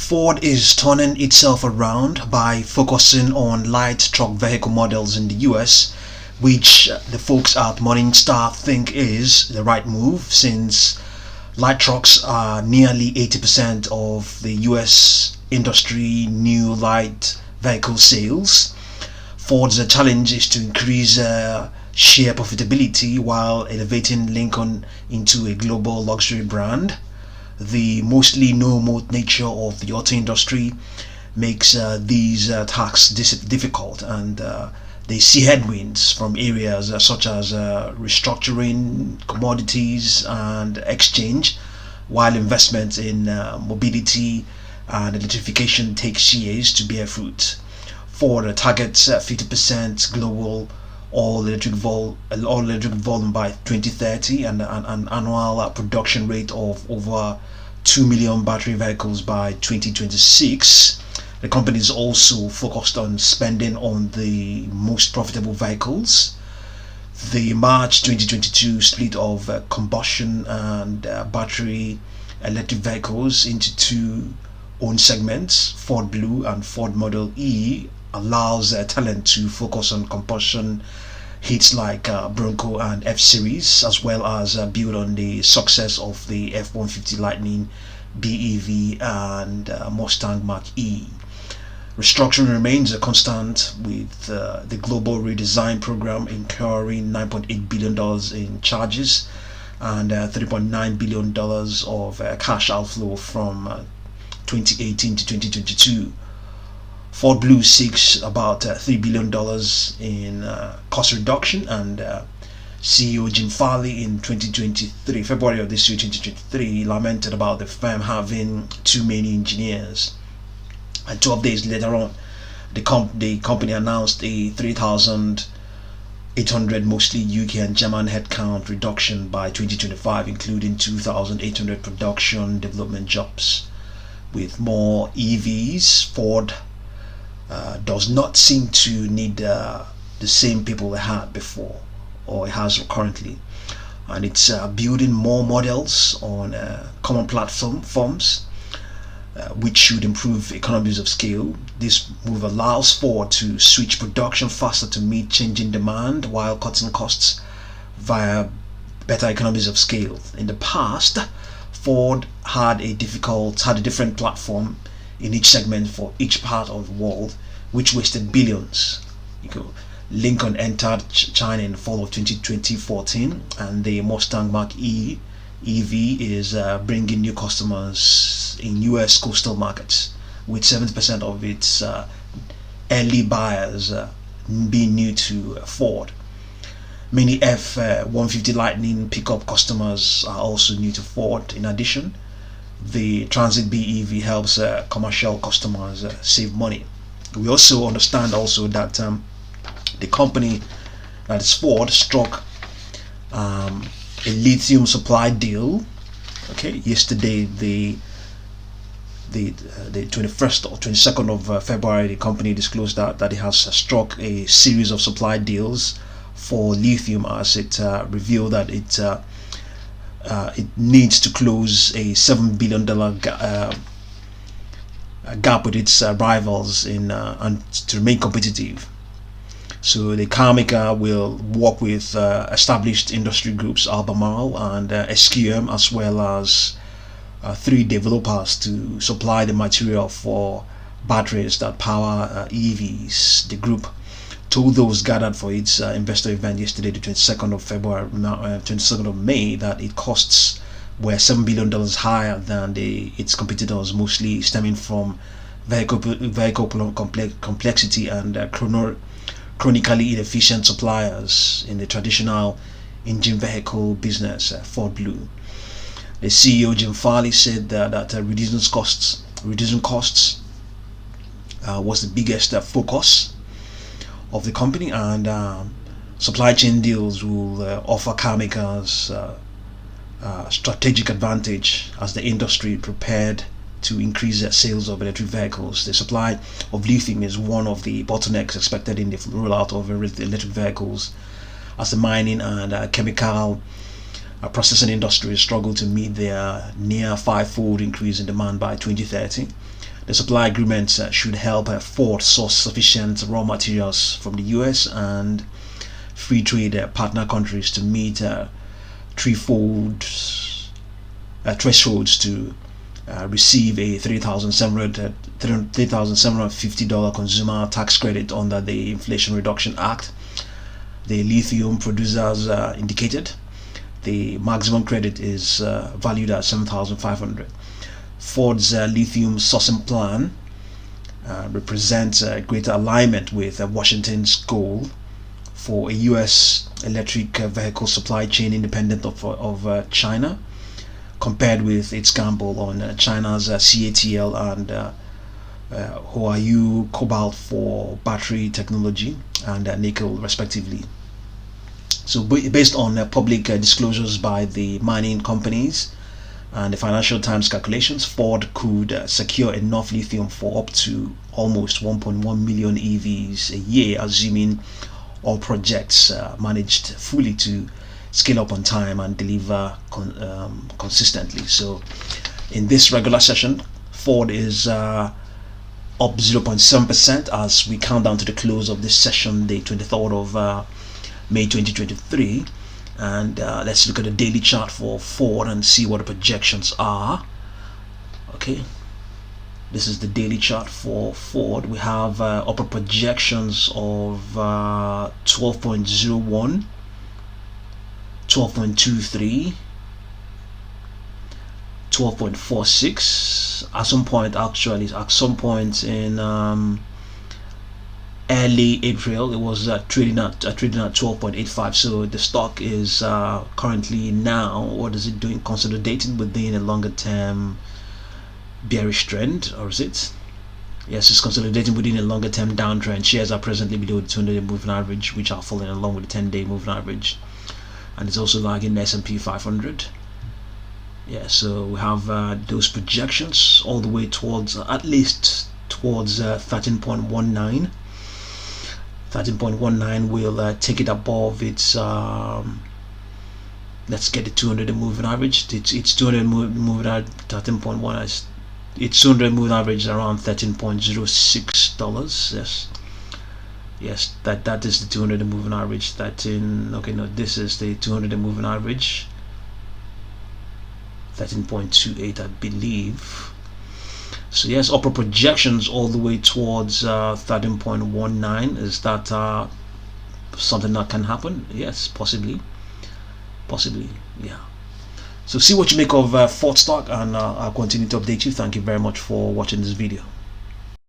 Ford is turning itself around by focusing on light truck vehicle models in the US, which the folks at Morningstar think is the right move since light trucks are nearly 80% of the US industry new light vehicle sales. Ford's challenge is to increase share profitability while elevating Lincoln into a global luxury brand. The mostly no-moat nature of the auto industry makes these tasks difficult, and they see headwinds from areas such as restructuring, commodities, and exchange, while investment in mobility and electrification takes years to bear fruit. Ford targets 50% global all-electric volume by 2030 and an annual production rate of over 2 million battery vehicles by 2026. The company is also focused on spending on the most profitable vehicles. The March 2022 split of combustion and battery electric vehicles into two own segments, Ford Blue and Ford Model E, allows talent to focus on combustion hits like Bronco and F-Series, as well as build on the success of the F-150 Lightning, BEV, and Mustang Mach-E. Restructuring remains a constant, with the global redesign program incurring $9.8 billion in charges and $3.9 billion of cash outflow from 2018 to 2022. Ford Blue seeks about $3 billion in cost reduction, and CEO Jim Farley in February of this year, 2023, lamented about the firm having too many engineers. And 12 days later on, the company announced a 3,800 mostly UK and German headcount reduction by 2025, including 2,800 production development jobs. With more EVs, Ford does not seem to need the same people it had before, or it has currently, and it's building more models on common platforms, which should improve economies of scale. This move allows Ford to switch production faster to meet changing demand while cutting costs via better economies of scale. In the past, Ford had a different platform in each segment for each part of the world, which wasted billions. Lincoln entered China in the fall of 2014, and the Mustang Mach-E EV is bringing new customers in US coastal markets, with 70% of its early buyers being new to Ford. Many F-150 Lightning pickup customers are also new to Ford. In addition, the Transit BEV helps commercial customers save money. We also understand that the company, that is Ford, struck a lithium supply deal. Yesterday, the 21st or 22nd of February, the company disclosed that it has struck a series of supply deals for lithium, as it revealed that it needs to close a $7 billion gap with its rivals and to remain competitive. So the car maker will work with established industry groups, Albemarle and SQM, as well as 3 developers to supply the material for batteries that power EVs. The group told those gathered for its investor event yesterday, the 22nd of May, that its costs were $7 billion higher than its competitors, mostly stemming from vehicle complexity and chronically inefficient suppliers in the traditional engine vehicle business, Ford Blue. The CEO Jim Farley said that reducing costs was the biggest focus of the company, and supply chain deals will offer car makers strategic advantage as the industry prepared to increase sales of electric vehicles. The supply of lithium is one of the bottlenecks expected in the rollout of electric vehicles, as the mining and chemical processing industries struggle to meet their near five-fold increase in demand by 2030. The supply agreements should help Ford source sufficient raw materials from the US and free trade partner countries to meet threefold thresholds to receive a $3,750 consumer tax credit under the Inflation Reduction Act. The lithium producers indicated the maximum credit is valued at $7,500. Ford's lithium sourcing plan represents greater alignment with Washington's goal for a U.S. electric vehicle supply chain independent of China, compared with its gamble on China's CATL and Huayu cobalt for battery technology and nickel respectively. So based on public disclosures by the mining companies and the Financial Times calculations, Ford could secure enough lithium for up to almost 1.1 million EVs a year, assuming all projects managed fully to scale up on time and deliver consistently. So in this regular session, Ford is up 0.7% as we count down to the close of this session, the 23rd of May 2023. And let's look at the daily chart for Ford and see what the projections are. Okay, this is the daily chart for Ford. We have upper projections of 12.01, 12.23, 12.46. At some point in early April, it was trading at 12.85. So the stock is currently now, what is it doing? Consolidating within a longer term bearish trend, or is it? Yes, it's consolidating within a longer term downtrend. Shares are presently below the 200-day moving average, which are falling along with the 10-day moving average, and it's also lagging the S&P 500. Yeah, so we have those projections all the way towards at least towards 13.19. 13.19 will take it above its let's get the 200 moving average. It's 200 moving at 13.1. Its 200 moving average is around $13.06. Yes, that is the 200 moving average. 13. Okay, no, this is the 200 moving average. 13.28, I believe. So yes, upper projections all the way towards 13.19. Is that something that can happen? Yes, possibly, yeah. So see what you make of Ford stock, and I'll continue to update you. Thank you very much for watching this video.